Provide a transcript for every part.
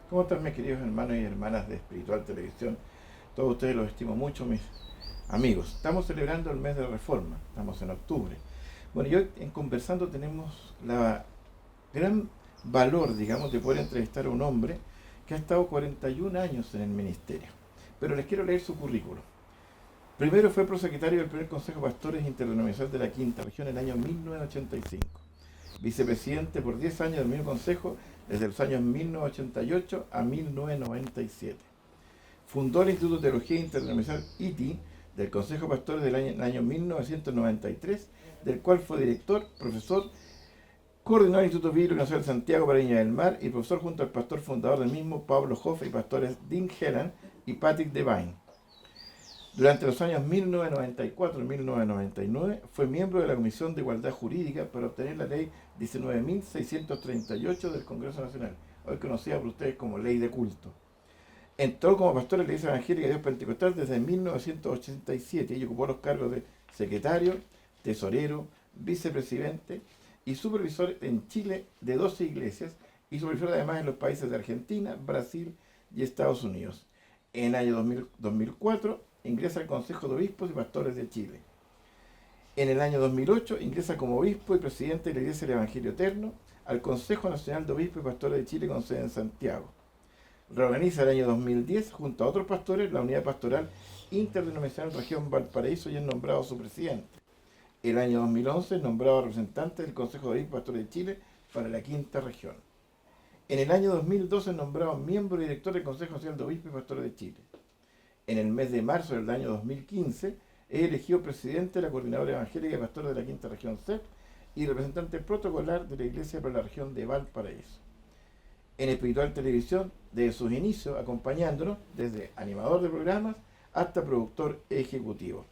¿Cómo están mis queridos hermanos y hermanas de Espiritual Televisión? Todos ustedes los estimo mucho, mis amigos. Estamos celebrando el mes de la Reforma, estamos en octubre. Bueno, y hoy en Conversando tenemos la gran valor, digamos, de poder entrevistar a un hombre que ha estado 41 años en el ministerio. Pero les quiero leer su currículum. Primero fue prosecretario del primer Consejo de Pastores Interdenominacional de la Quinta Región en el año 1985. Vicepresidente por 10 años del mismo consejo desde los años 1988 a 1997. Fundó el Instituto de Teología Interdenominacional ITI del Consejo de Pastores del año 1993, del cual fue director, profesor, coordinó el Instituto Bíblico Nacional de Santiago para Viña del Mar y profesor junto al pastor fundador del mismo, Pablo Joffe, y pastores Dean Helland y Patrick Devine. Durante los años 1994 y 1999 fue miembro de la Comisión de Igualdad Jurídica para obtener la ley 19.638 del Congreso Nacional, hoy conocida por ustedes como Ley de Culto. Entró como pastor en la Iglesia Evangélica de Dios Pentecostal desde 1987 y ocupó los cargos de secretario, tesorero, vicepresidente y supervisor en Chile de 12 iglesias y supervisor además en los países de Argentina, Brasil y Estados Unidos. En el año 2004 ingresa al Consejo de Obispos y Pastores de Chile. En el año 2008 ingresa como obispo y presidente de la Iglesia del Evangelio Eterno al Consejo Nacional de Obispos y Pastores de Chile con sede en Santiago. Reorganiza el año 2010 junto a otros pastores la Unidad Pastoral Interdenominacional Región Valparaíso y es nombrado su presidente. El año 2011 es nombrado representante del Consejo de Obispos y Pastores de Chile para la Quinta Región. En el año 2012 es nombrado miembro y director del Consejo Nacional de Obispos y Pastores de Chile. En el mes de marzo del año 2015 es elegido presidente de la Coordinadora Evangélica de Pastores de la Quinta Región CEP y representante protocolar de la Iglesia para la región de Valparaíso. En Espiritual Televisión, desde sus inicios, acompañándonos desde animador de programas hasta productor ejecutivo.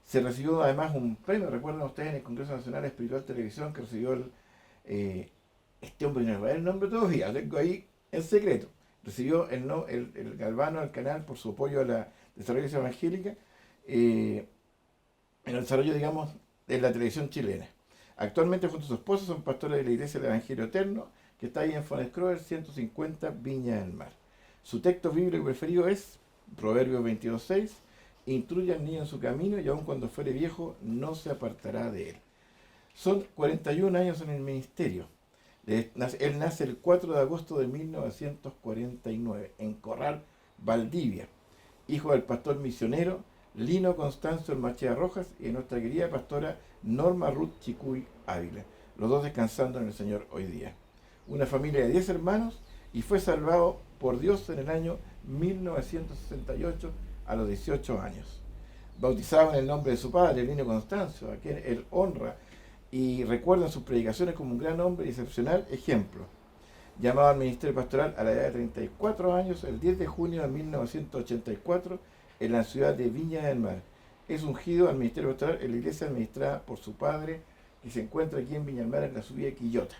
Se recibió además un premio, recuerdan ustedes, en el Congreso Nacional de Espiritual Televisión, que recibió este hombre, no me va a dar el nombre todavía, lo tengo ahí en secreto. Recibió el galvano al canal por su apoyo a la desarrollo evangélica en el desarrollo, digamos, de la televisión chilena. Actualmente, junto a su esposa, son pastores de la Iglesia del Evangelio Eterno, que está ahí en Fonescroer 150, Viña del Mar. Su texto bíblico preferido es Proverbios 22:6: instruye al niño en su camino y aun cuando fuere viejo no se apartará de él. Son 41 años en el ministerio. Él nace el 4 de agosto de 1949 en Corral, Valdivia, hijo del pastor misionero Lino Constanzo Machea Rojas y de nuestra querida pastora Norma Ruth Chicuy Ávila, los dos descansando en el Señor hoy día. Una familia de 10 hermanos y fue salvado por Dios en el año 1968 a los 18 años. Bautizado en el nombre de su padre, Lino Constanzo, a quien él honra y recuerda en sus predicaciones como un gran hombre y excepcional ejemplo. Llamado al ministerio pastoral a la edad de 34 años, el 10 de junio de 1984, en la ciudad de Viña del Mar. Es ungido al ministerio pastoral en la iglesia administrada por su padre, que se encuentra aquí en Viña del Mar, en la subida de Quillota.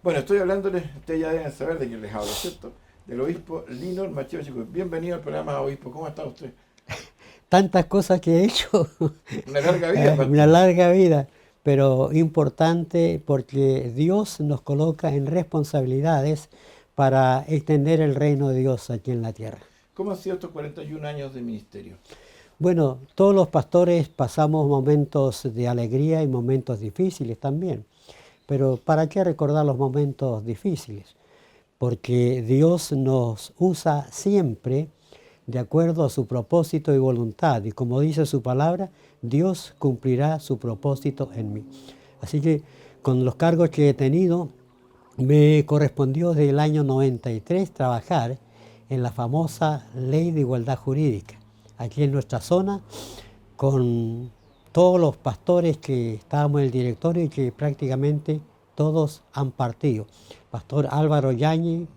Bueno, estoy hablándoles, ustedes ya deben saber de quién les hablo, ¿cierto? Del obispo Lino Macheo Chicuy. Bienvenido al programa, obispo. ¿Cómo está usted? Tantas cosas que he hecho, Una larga vida, una pastor. larga vida, pero importante porque Dios nos coloca en responsabilidades para extender el reino de Dios aquí en la tierra. ¿Cómo han sido estos 41 años de ministerio? Bueno, todos los pastores pasamos momentos de alegría y momentos difíciles también, pero ¿para qué recordar los momentos difíciles? Porque Dios nos usa siempre de acuerdo a su propósito y voluntad. Y como dice su palabra, Dios cumplirá su propósito en mí. Así que con los cargos que he tenido, me correspondió desde el año 93 trabajar en la famosa Ley de Igualdad Jurídica, aquí en nuestra zona, con todos los pastores que estábamos en el directorio y que prácticamente todos han partido. Pastor Álvaro Yáñez,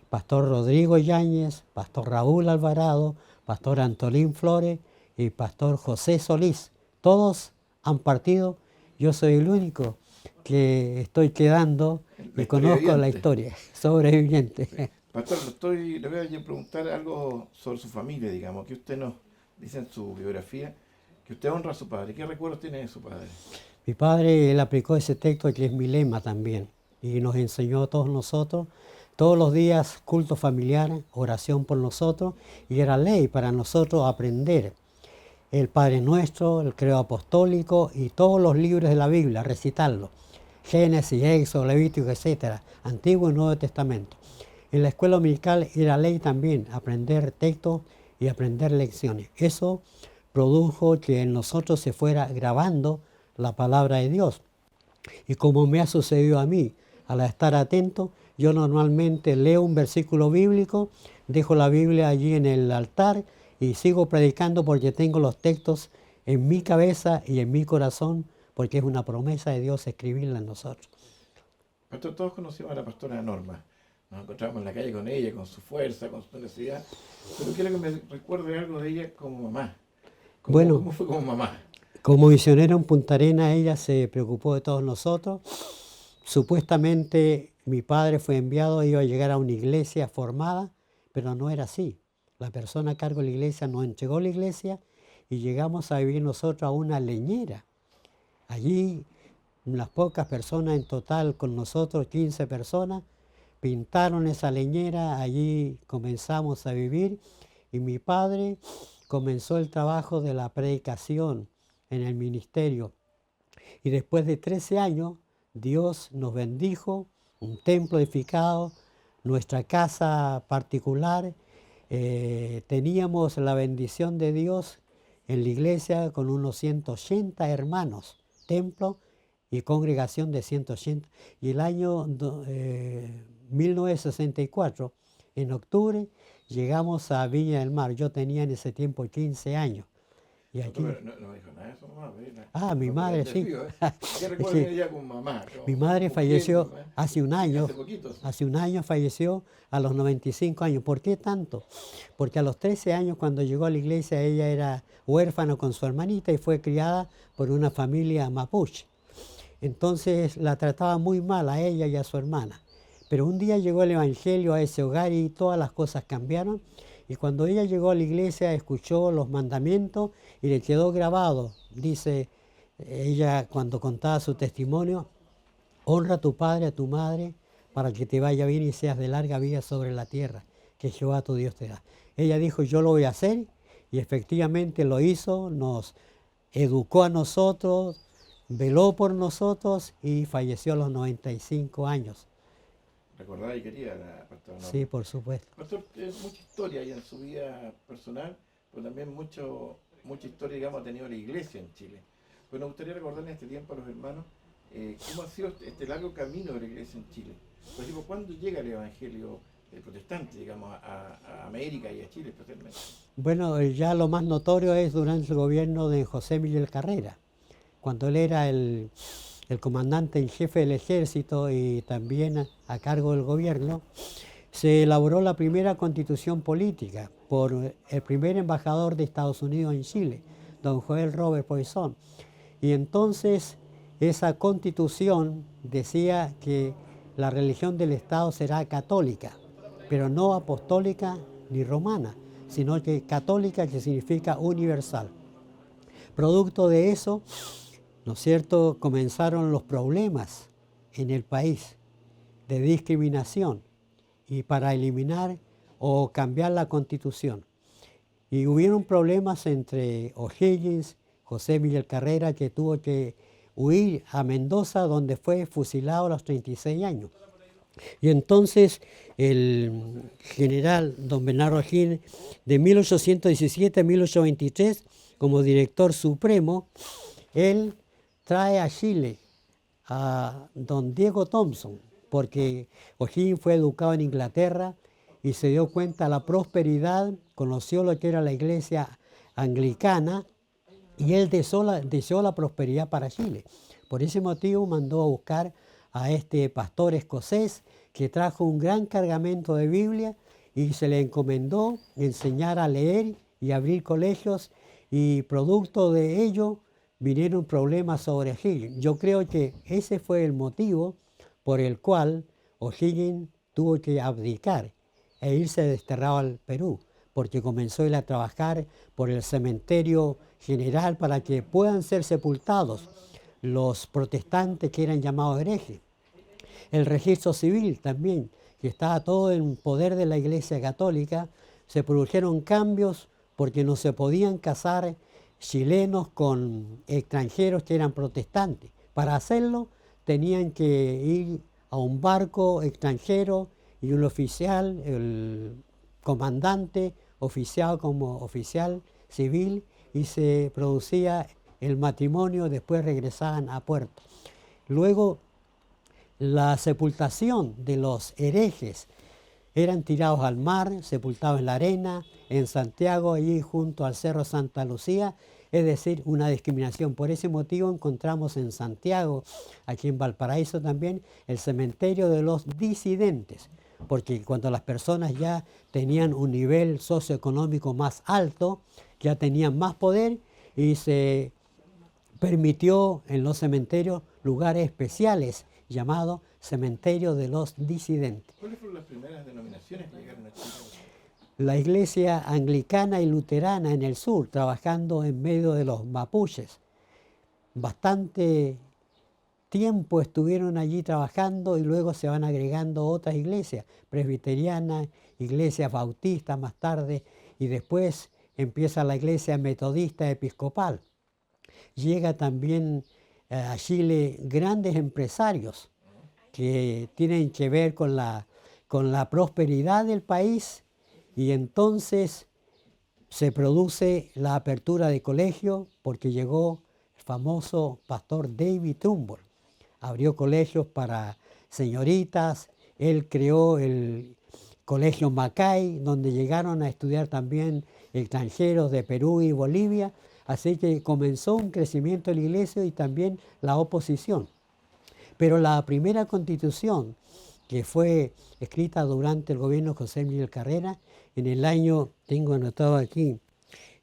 Pastor Rodrigo Yáñez, Pastor Raúl Alvarado, Pastor Antolín Flores y Pastor José Solís. Todos han partido. Yo soy el único que estoy quedando La y historia conozco la viviente. historia, sobreviviente. Sí. Pastor, le voy a preguntar algo sobre su familia, digamos, que usted nos dice en su biografía, que usted honra a su padre. ¿Qué recuerdos tiene de su padre? Mi padre, él aplicó ese texto que es mi lema también y nos enseñó a todos nosotros Todos los días culto familiar, oración por nosotros, y era ley para nosotros aprender el Padre Nuestro, el Credo Apostólico y todos los libros de la Biblia, recitarlos. Génesis, Éxodo, Levítico, etc. Antiguo y Nuevo Testamento. En la escuela dominical era ley también aprender textos y aprender lecciones. Eso produjo que en nosotros se fuera grabando la palabra de Dios. Y como me ha sucedido a mí, al estar atento, yo normalmente leo un versículo bíblico, dejo la Biblia allí en el altar y sigo predicando porque tengo los textos en mi cabeza y en mi corazón, porque es una promesa de Dios escribirla en nosotros. Pastor, todos conocimos a la pastora Norma. Nos encontramos en la calle con ella, con su fuerza, con su tenacidad. Pero quiero que me recuerde algo de ella como mamá. ¿Cómo fue como mamá? Como misionera en Punta Arenas, ella se preocupó de todos nosotros. Supuestamente mi padre fue enviado, iba a llegar a una iglesia formada, pero no era así. La persona a cargo de la iglesia nos entregó la iglesia y llegamos a vivir nosotros a una leñera. Allí, unas pocas personas en total, con nosotros 15 personas, pintaron esa leñera, allí comenzamos a vivir y mi padre comenzó el trabajo de la predicación en el ministerio. Y después de 13 años, Dios nos bendijo, un templo edificado, nuestra casa particular. Teníamos la bendición de Dios en la iglesia con unos 180 hermanos, templo y congregación de 180. Y el año 1964, en octubre, llegamos a Viña del Mar. Yo tenía en ese tiempo 15 años. Y aquí... No me dijo nada de su mamá. Mi madre sí. ¿Qué recuerda ella con mamá? Mi madre falleció hace un año. Hace un año falleció a los 95 años. ¿Por qué tanto? Porque a los 13 años, cuando llegó a la iglesia, ella era huérfana con su hermanita y fue criada por una familia mapuche. Entonces la trataba muy mal a ella y a su hermana. Pero un día llegó el evangelio a ese hogar y todas las cosas cambiaron. Y cuando ella llegó a la iglesia, escuchó los mandamientos y le quedó grabado. Dice ella cuando contaba su testimonio: honra a tu padre, a tu madre, para que te vaya bien y seas de larga vida sobre la tierra, que Jehová tu Dios te da. Ella dijo: yo lo voy a hacer, y efectivamente lo hizo, nos educó a nosotros, veló por nosotros y falleció a los 95 años. ¿Recordaba y quería la pastora Norma? Sí, por supuesto. Pastor, mucha historia hay en su vida personal, pero también mucha historia, digamos, ha tenido la iglesia en Chile. Pues nos gustaría recordar en este tiempo a los hermanos cómo ha sido este largo camino de la iglesia en Chile. Por ejemplo, ¿cuándo llega el evangelio protestante, digamos, a América y a Chile especialmente? Bueno, ya lo más notorio es durante el gobierno de José Miguel Carrera, cuando él era el comandante en jefe del ejército y también a cargo del gobierno. Se elaboró la primera constitución política por el primer embajador de Estados Unidos en Chile, don Joel Robert Poisson. Y entonces esa constitución decía que la religión del Estado será católica, pero no apostólica ni romana, sino que católica, que significa universal. Producto de eso, ¿no es cierto?, comenzaron los problemas en el país de discriminación y para eliminar o cambiar la constitución. Y hubieron problemas entre O'Higgins, José Miguel Carrera, que tuvo que huir a Mendoza, donde fue fusilado a los 36 años. Y entonces el general don Bernardo O'Higgins, de 1817 a 1823, como director supremo, él trae a Chile a don Diego Thompson, porque O'Higgins fue educado en Inglaterra y se dio cuenta de la prosperidad, conoció lo que era la iglesia anglicana y él deseó la prosperidad para Chile. Por ese motivo mandó a buscar a este pastor escocés que trajo un gran cargamento de Biblia y se le encomendó enseñar a leer y abrir colegios, y producto de ello vinieron problemas sobre O'Higgins. Yo creo que ese fue el motivo por el cual O'Higgins tuvo que abdicar e irse desterrado al Perú, porque comenzó él a trabajar por el cementerio general para que puedan ser sepultados los protestantes que eran llamados herejes. El registro civil también, que estaba todo en poder de la Iglesia Católica, se produjeron cambios porque no se podían casar chilenos con extranjeros que eran protestantes. Para hacerlo tenían que ir a un barco extranjero y un oficial, el comandante, oficial como oficial civil, y se producía el matrimonio, después regresaban a puerto. Luego, la sepultación de los herejes eran tirados al mar, sepultados en la arena, en Santiago, allí junto al Cerro Santa Lucía, es decir, una discriminación. Por ese motivo encontramos en Santiago, aquí en Valparaíso también, el cementerio de los disidentes, porque cuando las personas ya tenían un nivel socioeconómico más alto, ya tenían más poder y se permitió en los cementerios lugares especiales llamados cementerio de los disidentes. ¿Cuáles fueron las primeras denominaciones que llegaron a Chile? La iglesia anglicana y luterana en el sur, trabajando en medio de los mapuches. Bastante tiempo estuvieron allí trabajando y luego se van agregando otras iglesias, presbiterianas, iglesias bautistas más tarde, y después empieza la iglesia metodista episcopal. Llega también a Chile grandes empresarios que tienen que ver con la prosperidad del país, y entonces se produce la apertura de colegios porque llegó el famoso pastor David Trumbull. Abrió colegios para señoritas, él creó el colegio Macay, donde llegaron a estudiar también extranjeros de Perú y Bolivia, así que comenzó un crecimiento de la iglesia y también la oposición. Pero la primera constitución, que fue escrita durante el gobierno de José Miguel Carrera, en el año, tengo anotado aquí,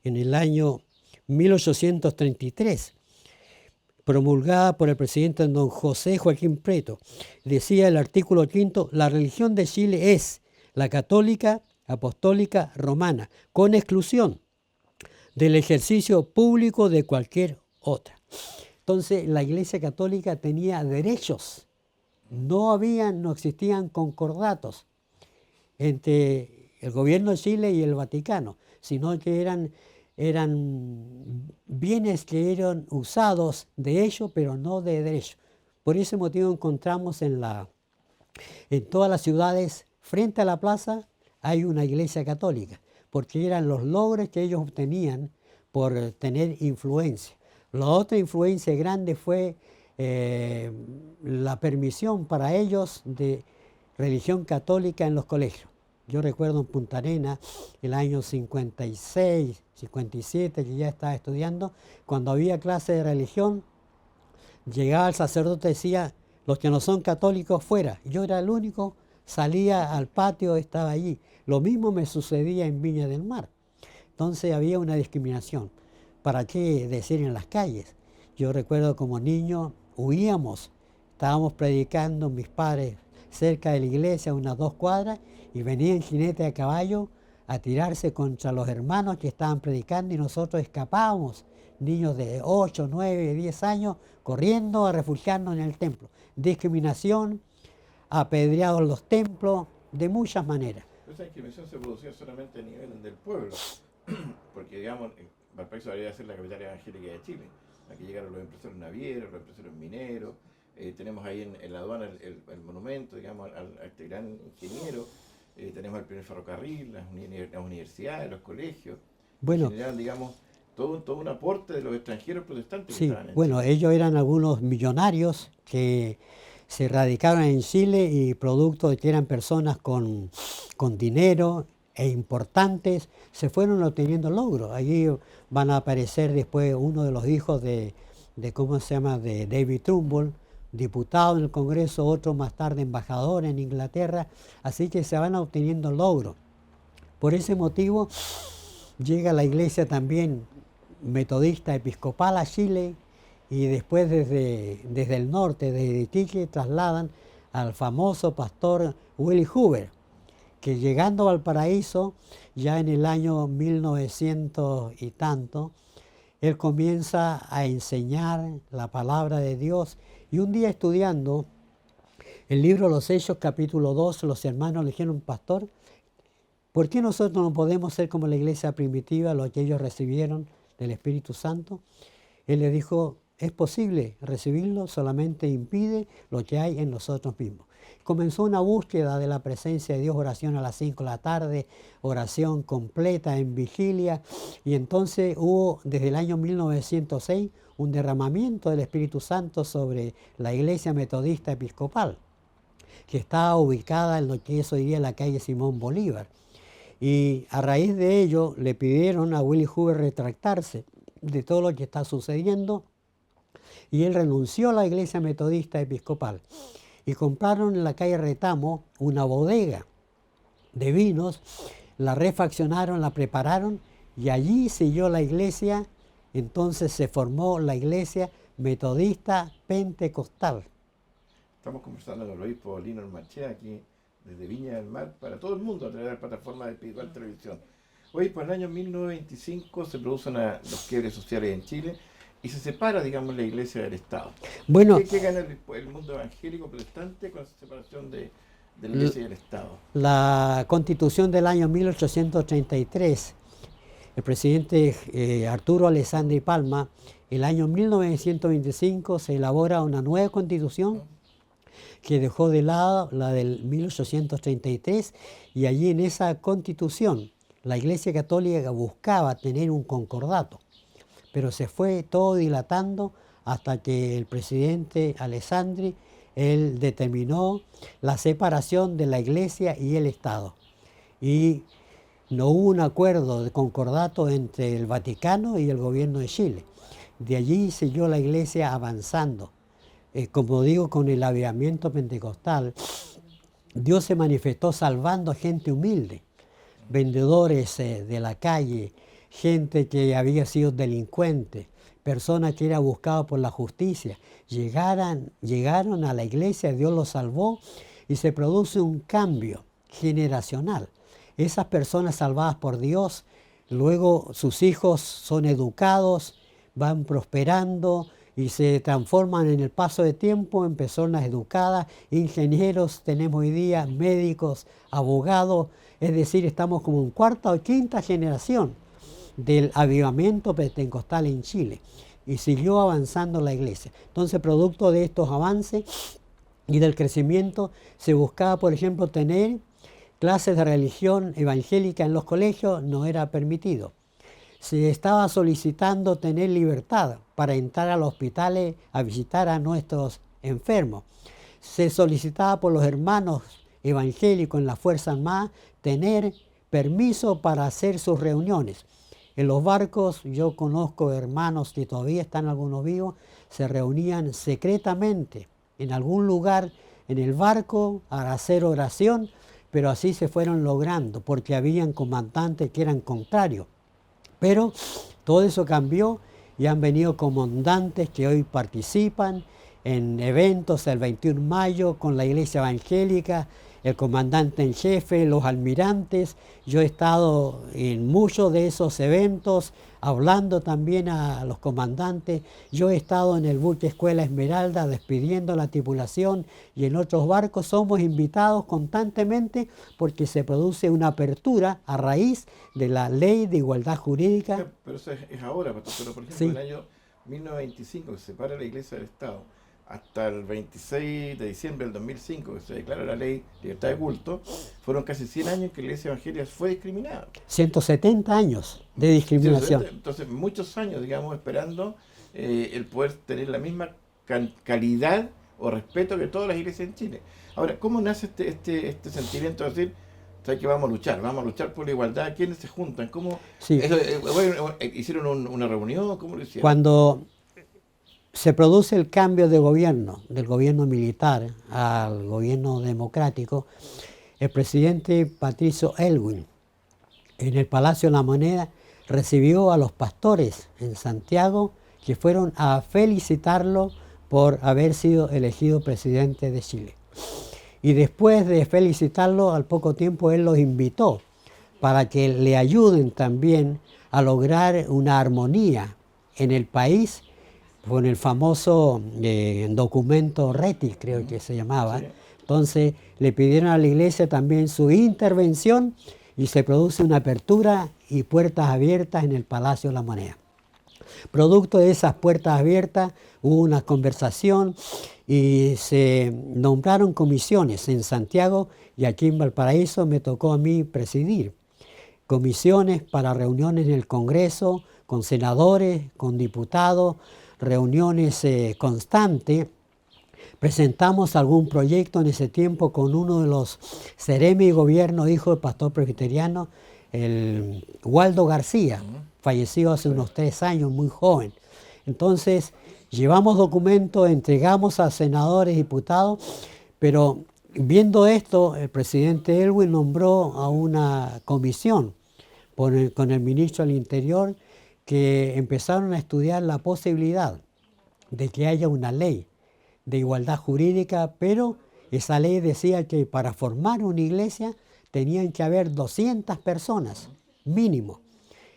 en el año 1833, promulgada por el presidente don José Joaquín Preto, decía el artículo 5: la religión de Chile es la católica, apostólica, romana, con exclusión del ejercicio público de cualquier otra. Entonces la Iglesia Católica tenía derechos, no existían concordatos entre el gobierno de Chile y el Vaticano, sino que eran bienes que eran usados de ellos, pero no de derecho. Por ese motivo encontramos en todas las ciudades, frente a la plaza, hay una iglesia católica, porque eran los logros que ellos obtenían por tener influencia. La otra influencia grande fue la permisión para ellos de religión católica en los colegios. Yo recuerdo en Punta Arenas, el año 56, 57, que ya estaba estudiando, cuando había clase de religión, llegaba el sacerdote y decía: los que no son católicos fuera. Yo era el único, salía al patio, estaba allí. Lo mismo me sucedía en Viña del Mar. Entonces había una discriminación. ¿Para qué decir en las calles? Yo recuerdo como niño huíamos, estábamos predicando mis padres cerca de la iglesia, unas 2 cuadras, y venían jinetes a caballo a tirarse contra los hermanos que estaban predicando, y nosotros escapábamos, niños de 8, 9, 10 años, corriendo a refugiarnos en el templo. Discriminación, apedreados los templos, de muchas maneras. Esa discriminación se producía solamente a nivel del pueblo, porque digamos, Valparaíso debería ser la capital evangélica de Chile. Aquí llegaron los empresarios navieros, los empresarios mineros, tenemos ahí en la aduana el monumento, digamos, a este gran ingeniero, tenemos el primer ferrocarril, las universidades, los colegios, bueno, en general, digamos, todo un aporte de los extranjeros protestantes. Sí, que estaban en bueno, Chile. ellos eran algunos millonarios que se radicaron en Chile, y producto de que eran personas con dinero e importantes, se fueron obteniendo logros. Allí van a aparecer después uno de los hijos de ¿cómo se llama?, de David Trumbull, diputado en el Congreso, otro más tarde embajador en Inglaterra, así que se van obteniendo logros. Por ese motivo llega la iglesia también metodista episcopal a Chile, y después desde el norte, desde Iquique, trasladan al famoso pastor Willie Hoover, que llegando a Valparaíso, ya en el año 1900 y tanto, él comienza a enseñar la palabra de Dios, y un día estudiando El libro Los Hechos, capítulo 2, los hermanos le dijeron, pastor, ¿por qué nosotros no podemos ser como la iglesia primitiva, lo que ellos recibieron del Espíritu Santo? Él le dijo, es posible recibirlo, solamente impide lo que hay en nosotros mismos. Comenzó una búsqueda de la presencia de Dios, oración a las 5 de la tarde, oración completa en vigilia, y entonces hubo desde el año 1906 un derramamiento del Espíritu Santo sobre la iglesia metodista episcopal, que estaba ubicada en lo que es hoy día la calle Simón Bolívar. Y a raíz de ello le pidieron a Willy Hoover retractarse de todo lo que está sucediendo, y él renunció a la iglesia metodista episcopal. Y compraron en la calle Retamo una bodega de vinos, la refaccionaron, la prepararon, y allí siguió la iglesia. Entonces se formó la iglesia metodista pentecostal. Estamos conversando con el obispo Lino Machea aquí desde Viña del Mar para todo el mundo a través de la plataforma de Espiritual Televisión. Obispo, en el año 1925 se producen los quiebres sociales en Chile y se separa, digamos, la iglesia del Estado. Bueno, ¿Qué gana el mundo evangélico protestante con esa separación de la iglesia y del Estado? La Constitución del año 1833, el presidente Arturo Alessandri Palma, el año 1925 se elabora una nueva constitución que dejó de lado la del 1833, y allí en esa constitución la Iglesia Católica buscaba tener un concordato, pero se fue todo dilatando hasta que el presidente Alessandri, él determinó la separación de la Iglesia y el Estado. Y no hubo un acuerdo de concordato entre el Vaticano y el gobierno de Chile. De allí siguió la Iglesia avanzando. Como digo, con el avivamiento pentecostal, Dios se manifestó salvando a gente humilde, vendedores de la calle, gente que había sido delincuente, personas que eran buscadas por la justicia. Llegaron a la iglesia, Dios los salvó y se produce un cambio generacional. Esas personas salvadas por Dios, luego sus hijos son educados, van prosperando y se transforman en el paso de tiempo en personas educadas, ingenieros, tenemos hoy día médicos, abogados, es decir, estamos como en cuarta o quinta generación del avivamiento pentecostal en Chile, y siguió avanzando la iglesia. Entonces, producto de estos avances y del crecimiento, se buscaba, por ejemplo, tener clases de religión evangélica en los colegios, no era permitido. Se estaba solicitando tener libertad para entrar a los hospitales a visitar a nuestros enfermos. Se solicitaba por los hermanos evangélicos en la Fuerza Armada tener permiso para hacer sus reuniones. En los barcos, yo conozco hermanos que todavía están algunos vivos, se reunían secretamente en algún lugar en el barco a hacer oración, pero así se fueron logrando, porque habían comandantes que eran contrarios. Pero todo eso cambió y han venido comandantes que hoy participan en eventos el 21 de mayo con la iglesia evangélica, el comandante en jefe, los almirantes. Yo he estado en muchos de esos eventos hablando también a los comandantes. Yo he estado en el buque Escuela Esmeralda despidiendo a la tripulación, y en otros barcos somos invitados constantemente porque se produce una apertura a raíz de la ley de igualdad jurídica. Pero eso es ahora, pastor. Pero por ejemplo, Sí. en el año 1925, que se separa la iglesia del Estado, hasta el 26 de diciembre del 2005, que se declara la ley de libertad de culto, fueron casi 100 años que la iglesia evangélica fue discriminada. 170 años de discriminación. Entonces, muchos años, digamos, esperando el poder tener la misma calidad o respeto que todas las iglesias en Chile. Ahora, ¿cómo nace este sentimiento de decir, ¿sabes que vamos a luchar por la igualdad? ¿Quiénes se juntan? ¿Cómo Sí. hicieron una reunión? ¿Cómo lo hicieron? Cuando se produce el cambio de gobierno, del gobierno militar al gobierno democrático, el presidente Patricio Aylwin, en el Palacio de la Moneda, recibió a los pastores en Santiago que fueron a felicitarlo por haber sido elegido presidente de Chile. Y después de felicitarlo, al poco tiempo él los invitó para que le ayuden también a lograr una armonía en el país con el famoso documento Reti, creo que se llamaba, Sí. Entonces le pidieron a la iglesia también su intervención y se produce una apertura y puertas abiertas en el Palacio de la Moneda. Producto de esas puertas abiertas hubo una conversación y se nombraron comisiones en Santiago y aquí en Valparaíso me tocó a mí presidir. Comisiones para reuniones en el Congreso, con senadores, con diputados, reuniones constantes. Presentamos algún proyecto en ese tiempo con uno de los seremi de gobierno, hijo del pastor presbiteriano, el Waldo García, falleció hace unos 3 años, muy joven. Entonces, llevamos documentos, entregamos a senadores, diputados, pero viendo esto, el presidente Elwin nombró a una comisión con el ministro del Interior que empezaron a estudiar la posibilidad de que haya una ley de igualdad jurídica, pero esa ley decía que para formar una iglesia tenían que haber 200 personas, mínimo.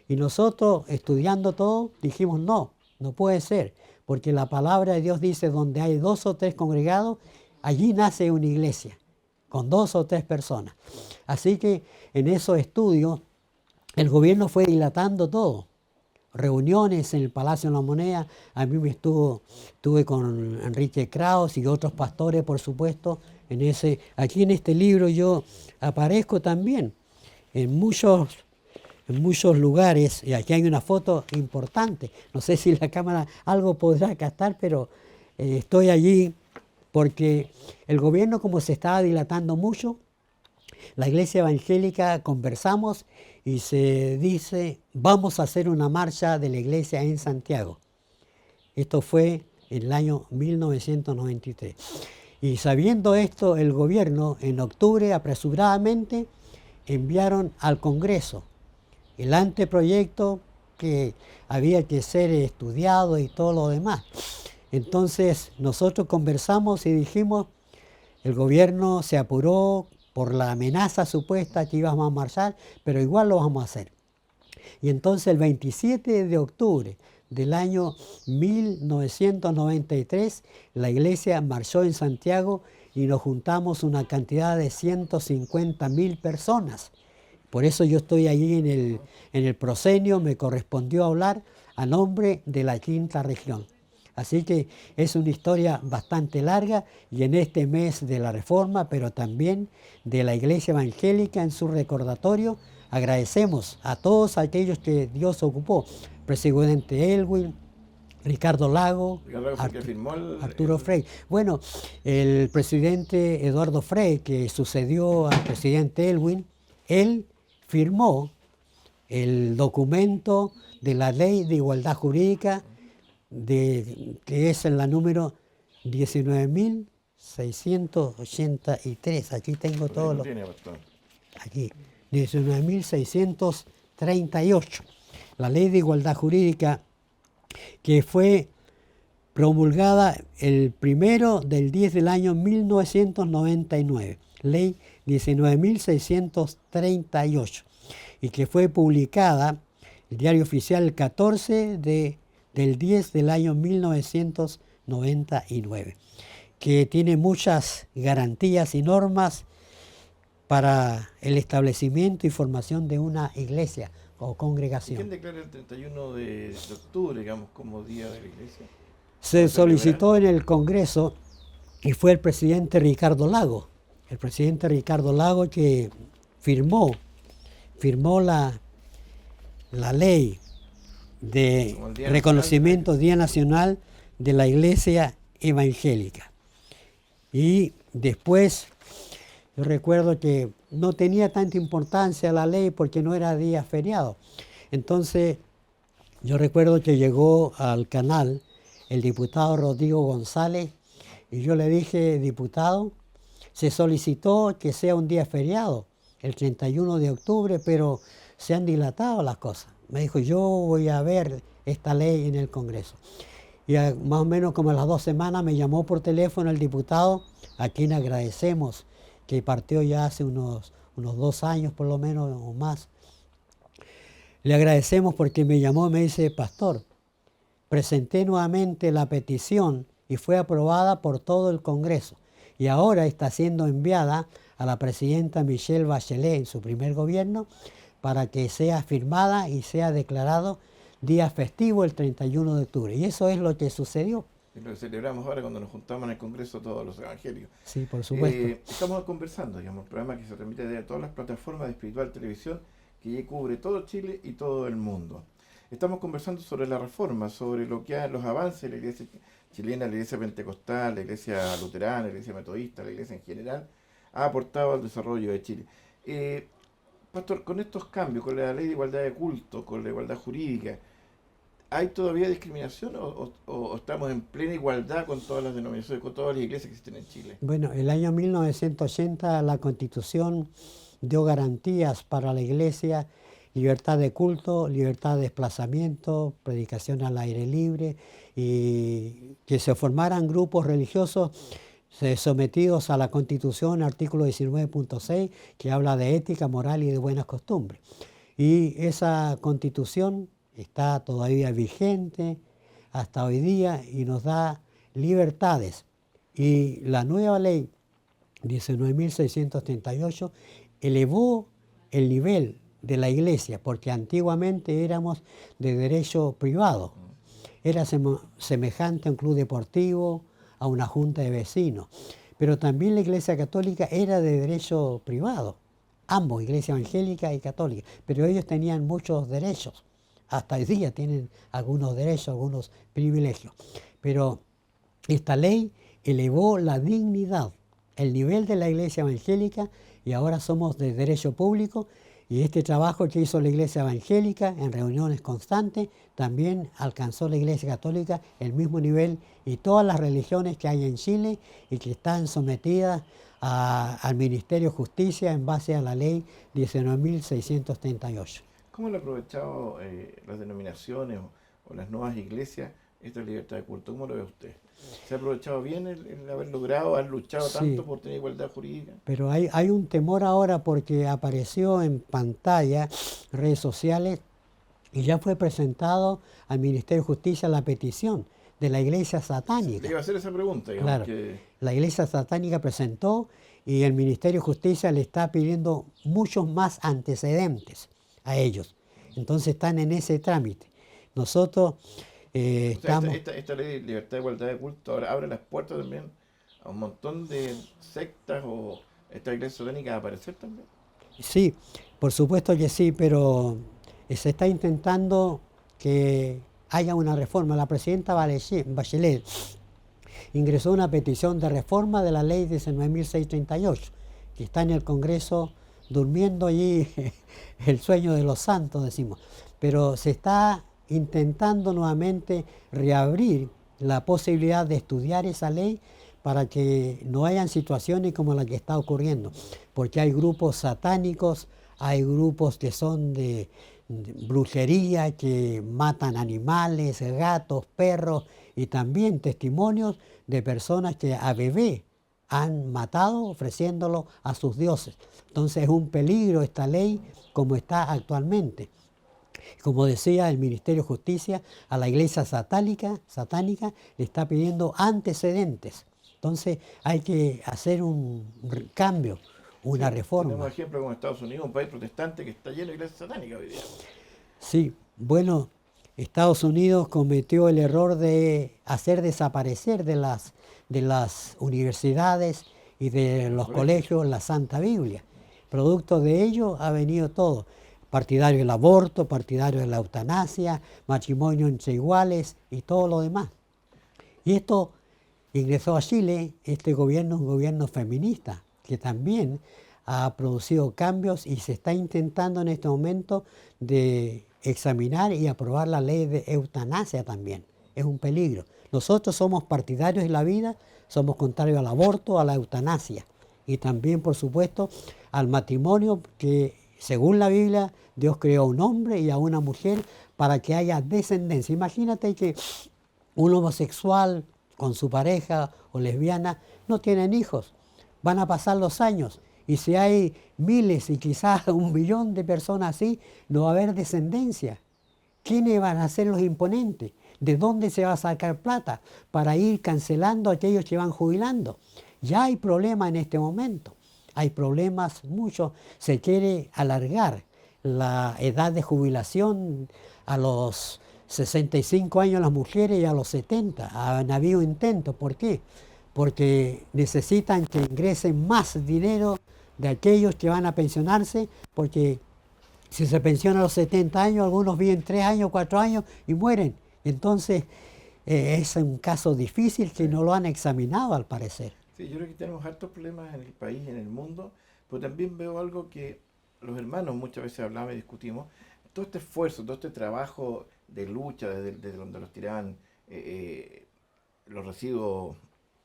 Y nosotros, estudiando todo, dijimos, no puede ser, porque la palabra de Dios dice, donde hay 2 o 3 congregados, allí nace una iglesia, con 2 o 3 personas. Así que en esos estudios, el gobierno fue dilatando todo. Reuniones en el Palacio de la Moneda, a mí estuve con Enrique Kraus y otros pastores, por supuesto, aquí en este libro yo aparezco también en muchos lugares, y aquí hay una foto importante, no sé si la cámara algo podrá captar, pero estoy allí porque el gobierno, como se estaba dilatando mucho, la iglesia evangélica conversamos y se dice, vamos a hacer una marcha de la iglesia en Santiago. Esto fue en el año 1993. Y sabiendo esto, el gobierno en octubre apresuradamente enviaron al Congreso el anteproyecto que había que ser estudiado y todo lo demás. Entonces nosotros conversamos y dijimos, el gobierno se apuró por la amenaza supuesta que íbamos a marchar, pero igual lo vamos a hacer. Y entonces el 27 de octubre del año 1993, la iglesia marchó en Santiago y nos juntamos una cantidad de 150.000 personas. Por eso yo estoy allí en el proscenio, me correspondió hablar a nombre de la quinta región. Así que es una historia bastante larga y en este mes de la Reforma, pero también de la Iglesia Evangélica en su recordatorio, agradecemos a todos aquellos que Dios ocupó. Presidente Elwin, Ricardo Lago, Arturo Frey. Bueno, el presidente Eduardo Frey, que sucedió al presidente Elwin, él firmó el documento de la Ley de Igualdad Jurídica, que es en la número 19.683. Aquí tengo todo lo... Aquí, 19.638. La Ley de Igualdad Jurídica que fue promulgada el 1 del 10 del año 1999. Ley 19.638. Y que fue publicada el Diario Oficial el 14 del 10 del año 1999, que tiene muchas garantías y normas para el establecimiento y formación de una iglesia o congregación. ¿Quién declara el 31 de octubre, digamos, como Día de la Iglesia? Se solicitó en el Congreso y fue el presidente Ricardo Lago. El presidente Ricardo Lago que firmó la ley de reconocimiento Día Nacional de la Iglesia Evangélica. Y después, yo recuerdo que no tenía tanta importancia la ley porque no era día feriado. Entonces, yo recuerdo que llegó al canal el diputado Rodrigo González y yo le dije, diputado, se solicitó que sea un día feriado, el 31 de octubre, pero se han dilatado las cosas. Me dijo, yo voy a ver esta ley en el Congreso. Y más o menos como a las 2 semanas me llamó por teléfono el diputado, a quien agradecemos, que partió ya hace unos 2 años por lo menos o más. Le agradecemos porque me llamó y me dice, pastor, presenté nuevamente la petición y fue aprobada por todo el Congreso. y ahora está siendo enviada a la presidenta Michelle Bachelet en su primer gobierno para que sea firmada y sea declarado día festivo el 31 de octubre. Y eso es lo que sucedió. Y lo que celebramos ahora cuando nos juntamos en el Congreso todos los evangélicos. Sí, por supuesto. Estamos conversando, digamos, un programa que se transmite de todas las plataformas de Espiritual Televisión, que ya cubre todo Chile y todo el mundo. Estamos conversando sobre la reforma, sobre lo que los avances de la iglesia chilena, la iglesia pentecostal, la iglesia luterana, la iglesia metodista, la iglesia en general, ha aportado al desarrollo de Chile. Pastor, con estos cambios, con la ley de igualdad de culto, con la igualdad jurídica, ¿hay todavía discriminación o estamos en plena igualdad con todas las denominaciones, con todas las iglesias que existen en Chile? Bueno, el año 1980 la Constitución dio garantías para la iglesia: libertad de culto, libertad de desplazamiento, predicación al aire libre, y que se formaran grupos religiosos sometidos a la Constitución, artículo 19.6, que habla de ética, moral y de buenas costumbres. Y esa Constitución está todavía vigente hasta hoy día y nos da libertades. Y la nueva ley 19.638 elevó el nivel de la iglesia, porque antiguamente éramos de derecho privado. Era semejante a un club deportivo, a una junta de vecinos. Pero también la iglesia católica era de derecho privado, ambos, iglesia evangélica y católica, pero ellos tenían muchos derechos. Hasta hoy día tienen algunos derechos, algunos privilegios. Pero esta ley elevó la dignidad, el nivel de la iglesia evangélica, y ahora somos de derecho público. Y este trabajo que hizo la iglesia evangélica en reuniones constantes también alcanzó la iglesia católica el mismo nivel, y todas las religiones que hay en Chile y que están sometidas al Ministerio de Justicia en base a la ley 19.638. ¿Cómo han aprovechado las denominaciones o las nuevas iglesias esta libertad de culto? ¿Cómo lo ve usted? ¿Se ha aprovechado bien el haber logrado, haber luchado tanto por tener igualdad jurídica? Pero hay un temor ahora porque apareció en pantalla, redes sociales, y ya fue presentado al Ministerio de Justicia la petición de la iglesia satánica. Le iba a hacer esa pregunta, digamos. Claro, la iglesia satánica presentó y el Ministerio de Justicia le está pidiendo muchos más antecedentes a ellos. Entonces están en ese trámite. Nosotros estamos... Esta ley de libertad de igualdad de culto ahora abre las puertas también a un montón de sectas o esta iglesia satánica a aparecer también. Sí, por supuesto que sí, pero se está intentando que haya una reforma. La presidenta Bachelet ingresó una petición de reforma de la ley 19.638, que está en el Congreso durmiendo allí el sueño de los santos, decimos. Pero se está intentando nuevamente reabrir la posibilidad de estudiar esa ley para que no hayan situaciones como la que está ocurriendo, porque hay grupos satánicos, hay grupos que son de brujería, que matan animales, gatos, perros, y también testimonios de personas que a bebé han matado ofreciéndolo a sus dioses. Entonces es un peligro esta ley como está actualmente. Como decía el Ministerio de Justicia, a la iglesia satánica le está pidiendo antecedentes. Entonces hay que hacer un cambio, una reforma. Tenemos ejemplo como Estados Unidos, un país protestante que está lleno de iglesias satánicas hoy día. Sí, bueno, Estados Unidos cometió el error de hacer desaparecer de las universidades y de los colegios la Santa Biblia. Producto de ello ha venido todo. Partidario del aborto, partidario de la eutanasia, matrimonio entre iguales y todo lo demás. Y esto ingresó a Chile, este gobierno es un gobierno feminista, que también ha producido cambios y se está intentando en este momento de examinar y aprobar la ley de eutanasia también. Es un peligro. Nosotros somos partidarios de la vida, somos contrarios al aborto, a la eutanasia y también, por supuesto, al matrimonio, que según la Biblia, Dios creó a un hombre y a una mujer para que haya descendencia. Imagínate que un homosexual con su pareja o lesbiana no tienen hijos. Van a pasar los años y si hay miles y quizás 1 millón de personas así, no va a haber descendencia. ¿Quiénes van a ser los imponentes? ¿De dónde se va a sacar plata para ir cancelando a aquellos que van jubilando? Ya hay problemas en este momento. Hay problemas muchos. Se quiere alargar la edad de jubilación a los 65 años las mujeres y a los 70. Han habido intentos. ¿Por qué? Porque necesitan que ingresen más dinero de aquellos que van a pensionarse, porque si se pensionan a los 70 años, algunos viven 3 años, 4 años y mueren. Entonces, es un caso difícil que no lo han examinado al parecer. Sí, yo creo que tenemos hartos problemas en el país y en el mundo, pero también veo algo que los hermanos muchas veces hablamos y discutimos. Todo este esfuerzo, todo este trabajo de lucha desde donde los tiraban los residuos,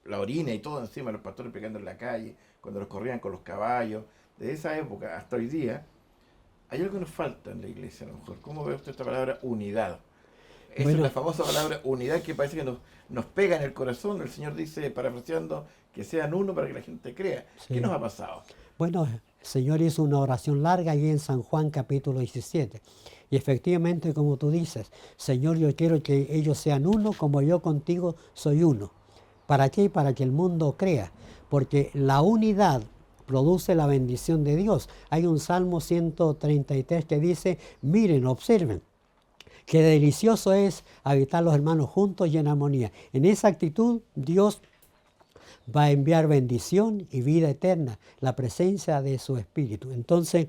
la orina y todo encima, los pastores pegando en la calle, cuando los corrían con los caballos, desde esa época hasta hoy día, hay algo que nos falta en la iglesia a lo mejor. ¿Cómo ve usted esta palabra unidad? Esa Bueno, es la famosa palabra unidad que parece que nos pega en el corazón. El Señor dice, parafraseando, que sean uno para que la gente crea. ¿Qué sí. nos ha pasado? Bueno, el Señor hizo una oración larga allí en San Juan capítulo 17. Y efectivamente, como tú dices, Señor, yo quiero que ellos sean uno como yo contigo soy uno. ¿Para qué? Para que el mundo crea. Porque la unidad produce la bendición de Dios. Hay un Salmo 133 que dice, miren, observen, qué delicioso es habitar los hermanos juntos y en armonía. En esa actitud, Dios va a enviar bendición y vida eterna, la presencia de su Espíritu. Entonces,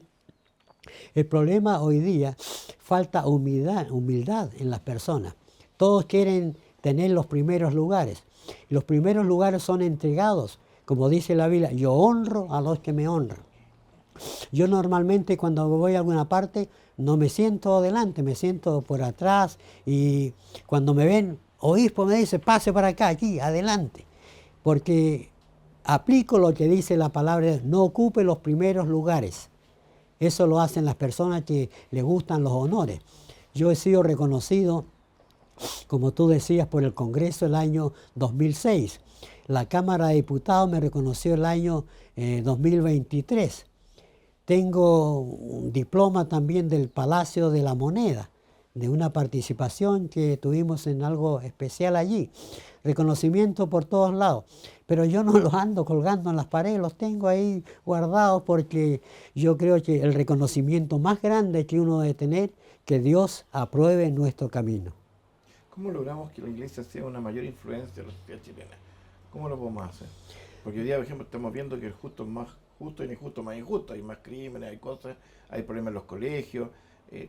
el problema hoy día, falta humildad en las personas. Todos quieren tener los primeros lugares. Los primeros lugares son entregados, como dice la Biblia, yo honro a los que me honran. Yo normalmente cuando voy a alguna parte no me siento adelante, me siento por atrás y cuando me ven, obispo me dice, pase para acá, aquí, adelante. Porque aplico lo que dice la palabra, no ocupe los primeros lugares. Eso lo hacen las personas que les gustan los honores. Yo he sido reconocido, como tú decías, por el Congreso el año 2006. La Cámara de Diputados me reconoció el año 2023. Tengo un diploma también del Palacio de la Moneda, de una participación que tuvimos en algo especial allí. Reconocimiento por todos lados. Pero yo no los ando colgando en las paredes, los tengo ahí guardados porque yo creo que el reconocimiento más grande que uno debe tener, que Dios apruebe nuestro camino. ¿Cómo logramos que la iglesia sea una mayor influencia en la sociedad chilena? ¿Cómo lo podemos hacer? Porque hoy día, por ejemplo, estamos viendo que el justo es más justo y el injusto más injusto. Hay más crímenes, hay cosas, hay problemas en los colegios.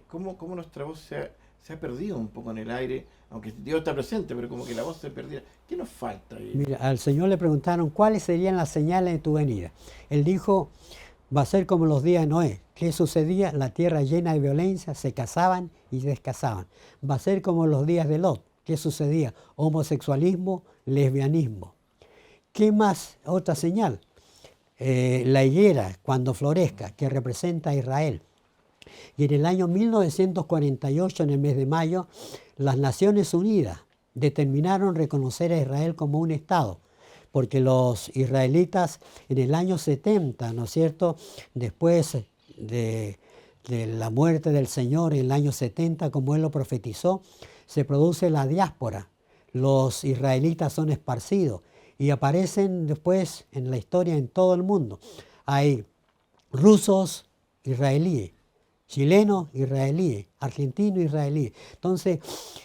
¿Cómo nuestra voz se ha perdido un poco en el aire? Aunque Dios está presente, pero como que la voz se perdió. ¿Qué nos falta ahí? Mira, al Señor le preguntaron cuáles serían las señales de tu venida. Él dijo, va a ser como los días de Noé. ¿Qué sucedía? La tierra llena de violencia, se casaban y descasaban. Va a ser como los días de Lot. ¿Qué sucedía? Homosexualismo, lesbianismo. ¿Qué más? Otra señal. La higuera, cuando florezca, que representa a Israel. Y en el año 1948, en el mes de mayo, las Naciones Unidas determinaron reconocer a Israel como un Estado, porque los israelitas en el año 70, ¿no es cierto?, después de la muerte del Señor en el año 70, como Él lo profetizó, se produce la diáspora. Los israelitas son esparcidos y aparecen después en la historia en todo el mundo. Hay rusos israelíes, chilenos israelíes, argentinos israelíes. Entonces,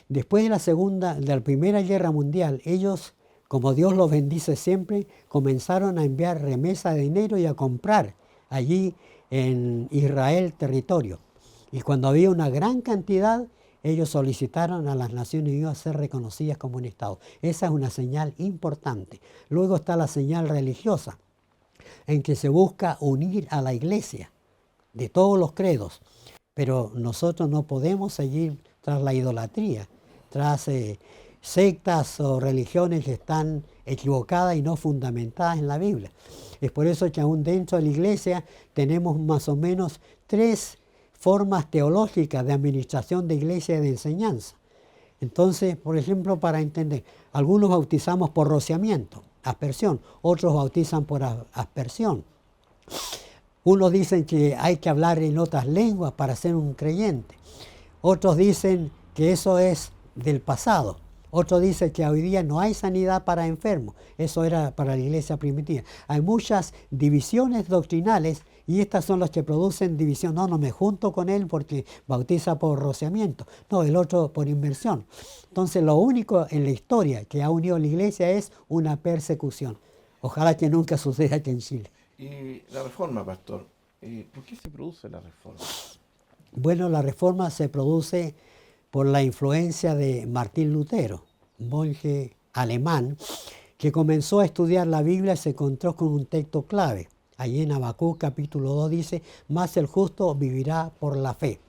después de la Primera Guerra Mundial, ellos, como Dios los bendice siempre, comenzaron a enviar remesas de dinero y a comprar allí en Israel territorio. Y cuando había una gran cantidad, ellos solicitaron a las Naciones Unidas ser reconocidas como un Estado. Esa es una señal importante. Luego está la señal religiosa, en que se busca unir a la iglesia de todos los credos. Pero nosotros no podemos seguir tras la idolatría, tras sectas o religiones que están equivocadas y no fundamentadas en la Biblia. Es por eso que aún dentro de la iglesia tenemos más o menos 3 formas teológicas de administración de iglesia y de enseñanza. Entonces, por ejemplo, para entender, algunos bautizamos por rociamiento, aspersión, otros bautizan por aspersión. Unos dicen que hay que hablar en otras lenguas para ser un creyente. Otros dicen que eso es del pasado. Otro dice que hoy día no hay sanidad para enfermos. Eso era para la iglesia primitiva. Hay muchas divisiones doctrinales y estas son las que producen división. No, no me junto con él porque bautiza por rociamiento. No, el otro por inmersión. Entonces lo único en la historia que ha unido a la iglesia es una persecución. Ojalá que nunca suceda aquí en Chile. Y la reforma, pastor, ¿por qué se produce la reforma? Bueno, la reforma se produce por la influencia de Martín Lutero, un monje alemán, que comenzó a estudiar la Biblia y se encontró con un texto clave. Allí en Habacuc capítulo 2 dice, «Mas el justo vivirá por la fe».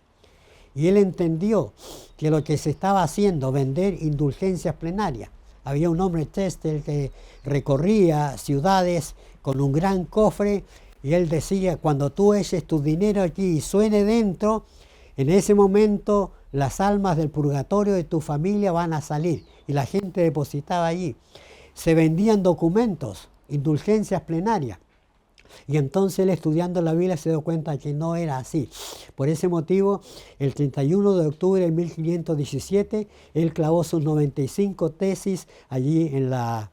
Y él entendió que lo que se estaba haciendo, vender indulgencias plenarias. Había un hombre, Chester, que recorría ciudades con un gran cofre y él decía, cuando tú eches tu dinero aquí y suene dentro, en ese momento las almas del purgatorio de tu familia van a salir. Y la gente depositaba allí. Se vendían documentos, indulgencias plenarias. Y entonces él, estudiando la Biblia, se dio cuenta que no era así. Por ese motivo, el 31 de octubre de 1517, él clavó sus 95 tesis allí en la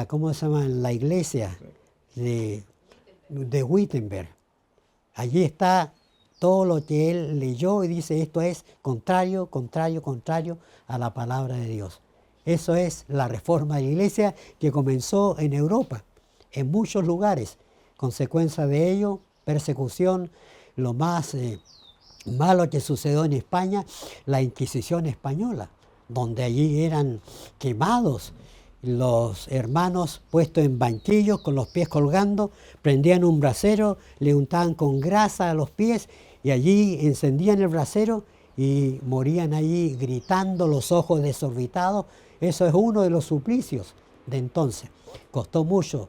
¿cómo se llama? En la iglesia de Wittenberg. Allí está todo lo que él leyó y dice, esto es contrario, contrario, contrario a la palabra de Dios. Eso es la reforma de la iglesia que comenzó en Europa, en muchos lugares. Consecuencia de ello, persecución, lo más malo que sucedió en España, la Inquisición española, donde allí eran quemados los hermanos puestos en banquillos con los pies colgando, prendían un brasero, le untaban con grasa a los pies y allí encendían el brasero y morían allí gritando, los ojos desorbitados. Eso es uno de los suplicios de entonces. Costó mucho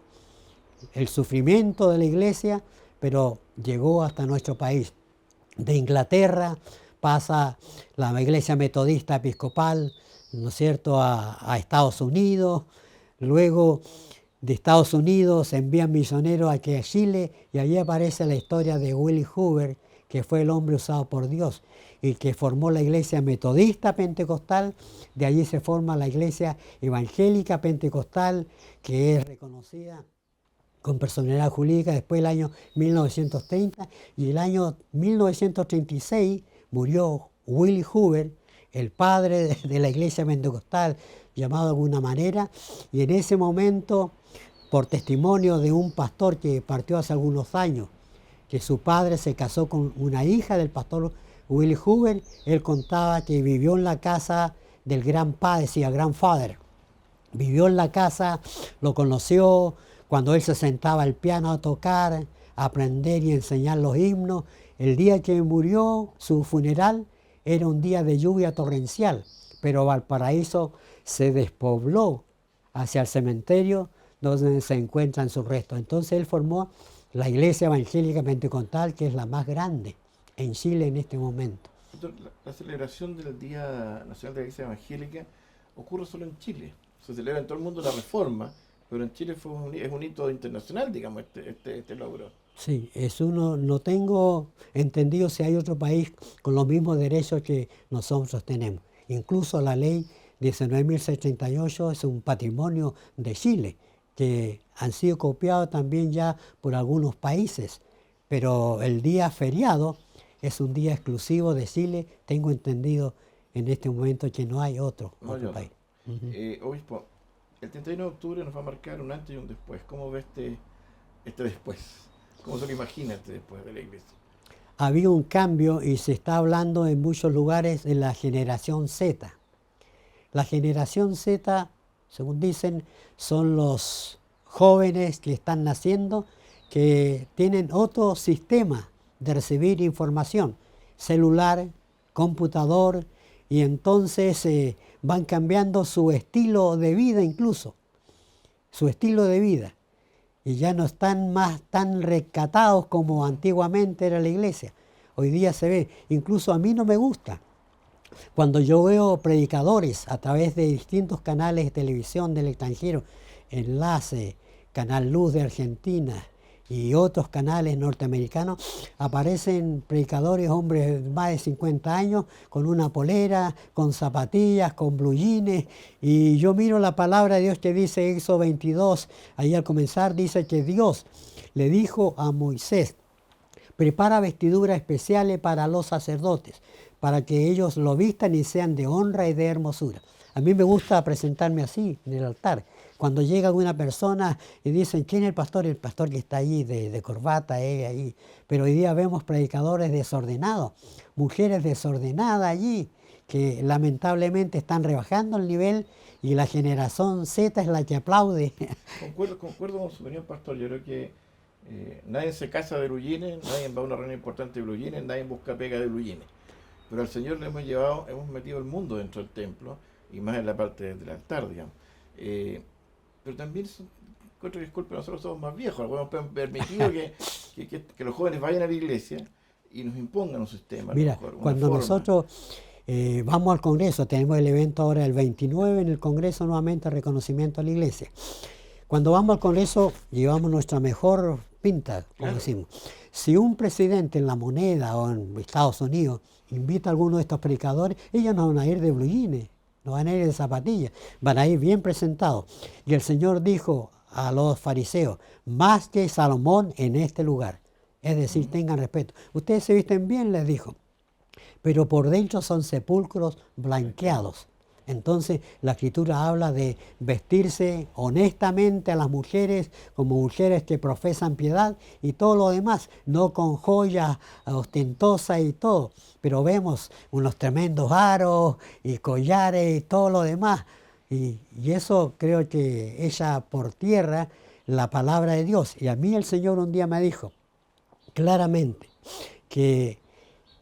el sufrimiento de la iglesia, pero llegó hasta nuestro país. De Inglaterra pasa la iglesia metodista episcopal, ¿no es cierto?, a Estados Unidos. Luego de Estados Unidos envían misioneros aquí a Chile y allí aparece la historia de Willie Hoover, que fue el hombre usado por Dios y que formó la iglesia metodista pentecostal. De allí se forma la iglesia evangélica pentecostal, que es reconocida con personalidad jurídica después del año 1930, y el año 1936 murió Willie Hoover, el padre de la iglesia pentecostal, llamado de alguna manera, y en ese momento, por testimonio de un pastor que partió hace algunos años, que su padre se casó con una hija del pastor Willie Hoover, él contaba que vivió en la casa del gran padre, decía grandfather, vivió en la casa, lo conoció, cuando él se sentaba al piano a tocar, a aprender y enseñar los himnos. El día que murió, su funeral, era un día de lluvia torrencial, pero Valparaíso se despobló hacia el cementerio donde se encuentran sus restos. Entonces él formó la Iglesia Evangélica Pentecostal, que es la más grande en Chile en este momento. La celebración del Día Nacional de la Iglesia Evangélica ocurre solo en Chile. Se celebra en todo el mundo la Reforma, pero en Chile es un hito internacional, digamos, este logro. Sí, no tengo entendido si hay otro país con los mismos derechos que nosotros tenemos. Incluso la ley 19.638 es un patrimonio de Chile, que han sido copiados también ya por algunos países, pero el día feriado es un día exclusivo de Chile. Tengo entendido en este momento que no hay otro país. Obispo, el 31 de octubre nos va a marcar un antes y un después. ¿Cómo ve este después? ¿Cómo se lo imagina este después de la iglesia? Había un cambio y se está hablando en muchos lugares de la generación Z. La generación Z, según dicen, son los jóvenes que están naciendo, que tienen otro sistema de recibir información, celular, computador, y entonces van cambiando su estilo de vida incluso, su estilo de vida. Y ya no están más tan rescatados como antiguamente era la iglesia. Hoy día se ve, incluso a mí no me gusta. Cuando yo veo predicadores a través de distintos canales de televisión del extranjero, Enlace, Canal Luz de Argentina y otros canales norteamericanos, aparecen predicadores, hombres de más de 50 años, con una polera, con zapatillas, con blue jeans, y yo miro la palabra de Dios que dice Éxodo 22, ahí al comenzar dice que Dios le dijo a Moisés: prepara vestiduras especiales para los sacerdotes, para que ellos lo vistan y sean de honra y de hermosura. A mí me gusta presentarme así en el altar. Cuando llega una persona y dicen, ¿quién es el pastor? El pastor que está allí de corbata, ahí. Pero hoy día vemos predicadores desordenados, mujeres desordenadas allí, que lamentablemente están rebajando el nivel, y la generación Z es la que aplaude. Concuerdo con su opinión, pastor. Yo creo que nadie se casa de blue jeans, nadie va a una reunión importante de blue jeans, nadie busca pega de blue jeans. Pero al Señor le hemos metido el mundo dentro del templo, y más en la parte del altar, digamos. Pero también encuentro que es culpa, nosotros somos más viejos, hemos permitido que los jóvenes vayan a la iglesia y nos impongan un sistema, a lo Mira, mejor, una cuando forma. nosotros vamos al Congreso, tenemos el evento ahora el 29 en el Congreso, nuevamente reconocimiento a la iglesia. Cuando vamos al Congreso llevamos nuestra mejor pinta, como Claro. decimos. Si un presidente en La Moneda o en Estados Unidos invita a alguno de estos predicadores, ellos no van a ir de blue jeans, no van a ir de zapatillas, van a ir bien presentados. Y el Señor dijo a los fariseos: más que Salomón en este lugar. Es decir, tengan respeto. Ustedes se visten bien, les dijo, pero por dentro son sepulcros blanqueados. Entonces la Escritura habla de vestirse honestamente a las mujeres como mujeres que profesan piedad y todo lo demás, no con joyas ostentosas y todo, pero vemos unos tremendos aros y collares y todo lo demás, y eso creo que echa por tierra la palabra de Dios. Y a mí el Señor un día me dijo claramente que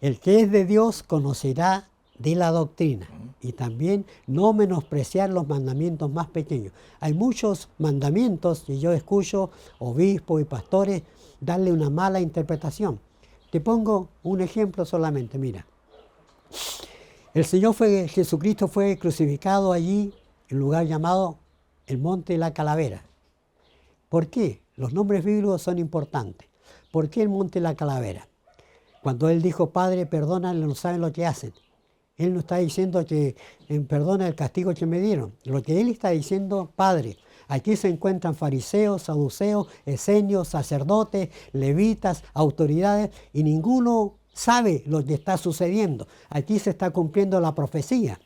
el que es de Dios conocerá de la doctrina, y también no menospreciar los mandamientos más pequeños. Hay muchos mandamientos que yo escucho obispos y pastores darle una mala interpretación. Te pongo un ejemplo solamente, mira. Jesucristo fue crucificado allí, en un lugar llamado el Monte de la Calavera. ¿Por qué? Los nombres bíblicos son importantes. ¿Por qué el Monte de la Calavera? Cuando Él dijo, Padre, perdónale, no saben lo que hacen. Él no está diciendo que perdona el castigo que me dieron. Lo que Él está diciendo, Padre, aquí se encuentran fariseos, saduceos, esenios, sacerdotes, levitas, autoridades, y ninguno sabe lo que está sucediendo. Aquí se está cumpliendo la profecía.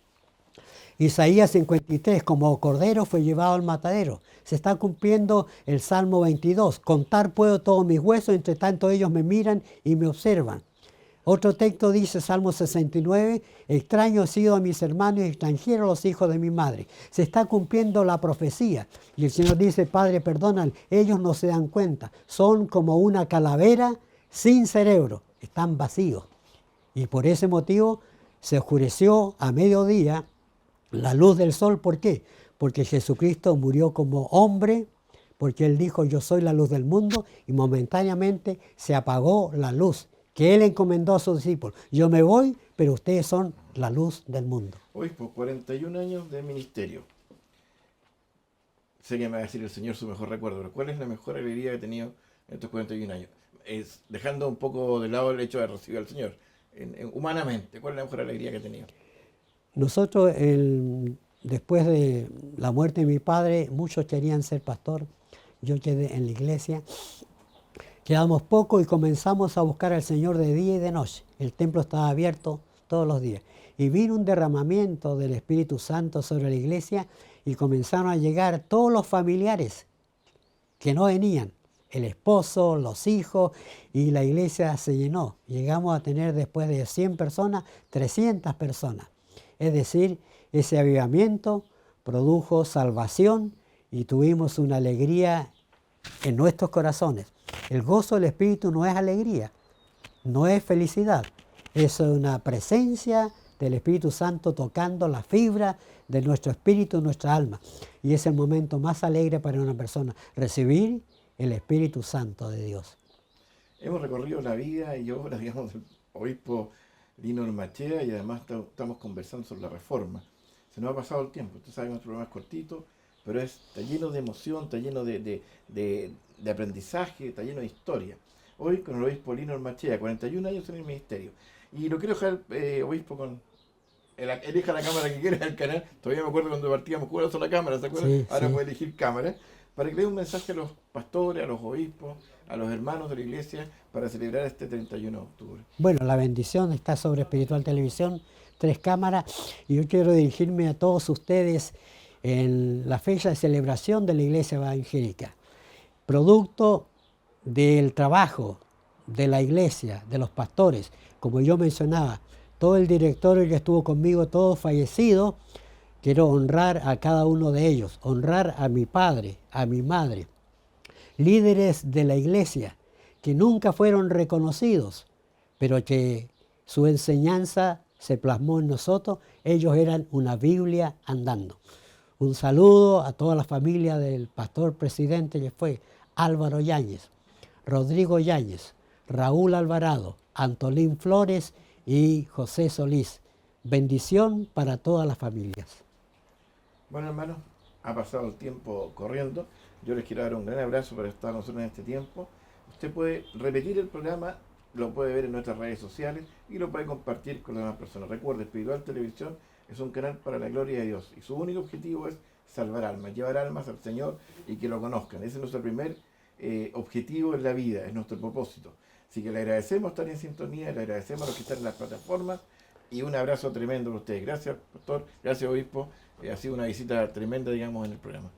Isaías 53, como cordero fue llevado al matadero. Se está cumpliendo el Salmo 22. Contar puedo todos mis huesos, entre tanto ellos me miran y me observan. Otro texto dice, Salmo 69, extraño he sido a mis hermanos y extranjeros los hijos de mi madre. Se está cumpliendo la profecía. Y el Señor dice, Padre, perdónale, ellos no se dan cuenta. Son como una calavera sin cerebro, están vacíos. Y por ese motivo se oscureció a mediodía la luz del sol. ¿Por qué? Porque Jesucristo murió como hombre, porque Él dijo, yo soy la luz del mundo, y momentáneamente se apagó la luz que Él encomendó a sus discípulos. Yo me voy, pero ustedes son la luz del mundo. Hoy, por 41 años de ministerio, sé que me va a decir el Señor su mejor recuerdo, pero ¿cuál es la mejor alegría que he tenido en estos 41 años? Dejando un poco de lado el hecho de recibir al Señor, humanamente, ¿cuál es la mejor alegría que he tenido? Nosotros, después de la muerte de mi padre, muchos querían ser pastor. Yo quedé en la iglesia. Quedamos pocos y comenzamos a buscar al Señor de día y de noche. El templo estaba abierto todos los días. Y vino un derramamiento del Espíritu Santo sobre la iglesia, y comenzaron a llegar todos los familiares que no venían. El esposo, los hijos, y la iglesia se llenó. Llegamos a tener, después de 100 personas, 300 personas. Es decir, ese avivamiento produjo salvación y tuvimos una alegría en nuestros corazones. El gozo del Espíritu no es alegría, no es felicidad. Es una presencia del Espíritu Santo tocando la fibra de nuestro espíritu, nuestra alma. Y es el momento más alegre para una persona, recibir el Espíritu Santo de Dios. Hemos recorrido la vida y obras, digamos, del obispo Lino Ormachea, y además estamos conversando sobre la reforma. Se nos ha pasado el tiempo, usted sabe que nuestro programa es cortito, pero está lleno de emoción, está lleno de aprendizaje, está lleno de historia. Hoy con el obispo Lino Machea, 41 años en el ministerio. Y lo quiero dejar, obispo, con elija la cámara que quiera del canal. Todavía me acuerdo cuando partíamos con una sola cámara, ¿se acuerdan? Sí, Ahora sí. puede elegir cámara. Para que le dé un mensaje a los pastores, a los obispos, a los hermanos de la iglesia, para celebrar este 31 de octubre. Bueno, la bendición está sobre Espiritual Televisión, 3 cámaras, y yo quiero dirigirme a todos ustedes en la fecha de celebración de la Iglesia Evangélica. Producto del trabajo de la iglesia, de los pastores, como yo mencionaba, todo el directorio que estuvo conmigo, todo fallecido, quiero honrar a cada uno de ellos, honrar a mi padre, a mi madre, líderes de la iglesia que nunca fueron reconocidos, pero que su enseñanza se plasmó en nosotros. Ellos eran una Biblia andando. Un saludo a toda la familia del pastor presidente que fue Álvaro Yáñez, Rodrigo Yáñez, Raúl Alvarado, Antolín Flores y José Solís. Bendición para todas las familias. Bueno, hermanos, ha pasado el tiempo corriendo. Yo les quiero dar un gran abrazo por estar con nosotros en este tiempo. Usted puede repetir el programa, lo puede ver en nuestras redes sociales y lo puede compartir con las demás personas. Recuerde, Espiritual Televisión es un canal para la gloria de Dios y su único objetivo es salvar almas, llevar almas al Señor y que lo conozcan. Ese es nuestro primer objetivo en la vida, es nuestro propósito. Así que le agradecemos estar en sintonía, le agradecemos a los que están en las plataformas y un abrazo tremendo para ustedes. Gracias, pastor, gracias, obispo. Ha sido una visita tremenda, digamos, en el programa.